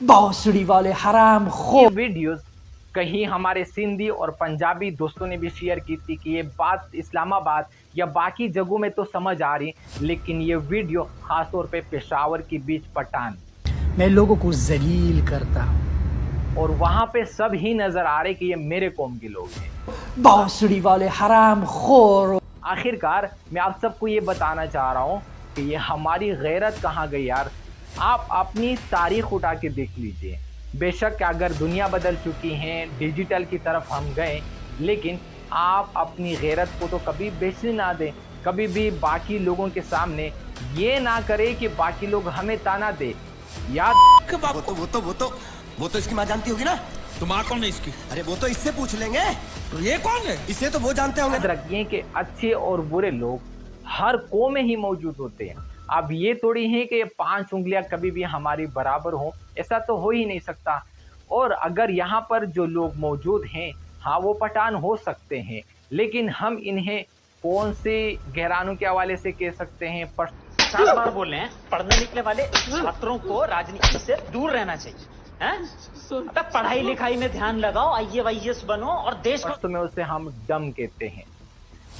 भोसड़ी वाले हराम खो। वीडियोस कहीं हमारे सिंधी और पंजाबी दोस्तों ने भी शेयर की थी कि ये बात इस्लामाबाद या बाकी जगहों में तो समझ आ रही, लेकिन ये वीडियो खासतौर पे पेशावर के बीच पठान, मैं लोगों को जलील करता हूँ। और वहां पे सब ही नजर आ रहे कि ये मेरे कौम के लोग हैं। भोसड़ी वाले हराम खोर। आखिरकार मैं आप सबको ये बताना चाह रहा हूँ कि ये हमारी गैरत कहाँ गई यार। आप अपनी तारीख उठा के देख लीजिए। बेशक अगर दुनिया बदल चुकी है, डिजिटल की तरफ हम गए, लेकिन आप अपनी गैरत को तो कभी बेचने ना दें। कभी भी बाकी लोगों के सामने ये ना करें कि बाकी लोग हमें ताना दे। याद वो तो इसकी माँ जानती होगी ना। तो माँ कौन है इसकी? अरे वो तो इससे पूछ लेंगे। तो ये कौन है? इसे तो वो जानते होंगे। याद रखिए कि अच्छे और बुरे लोग हर कौम में ही मौजूद होते हैं। अब ये थोड़ी है कि ये 5 उंगलियां कभी भी हमारी बराबर हो, ऐसा तो हो ही नहीं सकता। और अगर यहाँ पर जो लोग मौजूद हैं, हाँ वो पठान हो सकते हैं, लेकिन हम इन्हें कौन से घरानों के हवाले से कह सकते हैं? 7 बार बोल रहे हैं, पढ़ने निकले वाले छात्रों को राजनीति से दूर रहना चाहिए। तब पढ़ाई लिखाई में ध्यान लगाओ, IAS बनो और देश को। में उसे हम डम कहते हैं,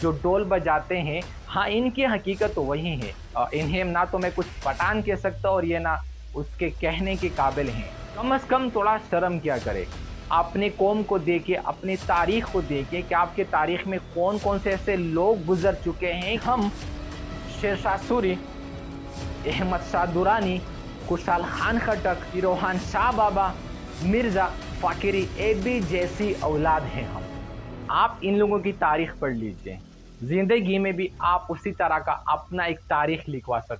जो डोल बजाते हैं। हाँ, इनकी हकीकत तो वही है। इन्हें ना तो मैं कुछ पठान कह सकता और ये ना उसके कहने के काबिल हैं। कम से कम थोड़ा शर्म किया करे। अपने कौम को देखिए, अपनी तारीख को देखिए कि आपके तारीख में कौन कौन से ऐसे लोग गुजर चुके हैं। हम शेरशाह सूरी, अहमद शाह दुरानी, खुशहाल खान खटक, रोहान शाह बाबा, मिर्ज़ा फ़कीरी ऐबी जैसी औलाद हैं हम। आप इन लोगों की तारीख पढ़ लीजिए, ज़िंदगी में भी आप उसी तरह का अपना एक तारीख लिखवा सकते हैं।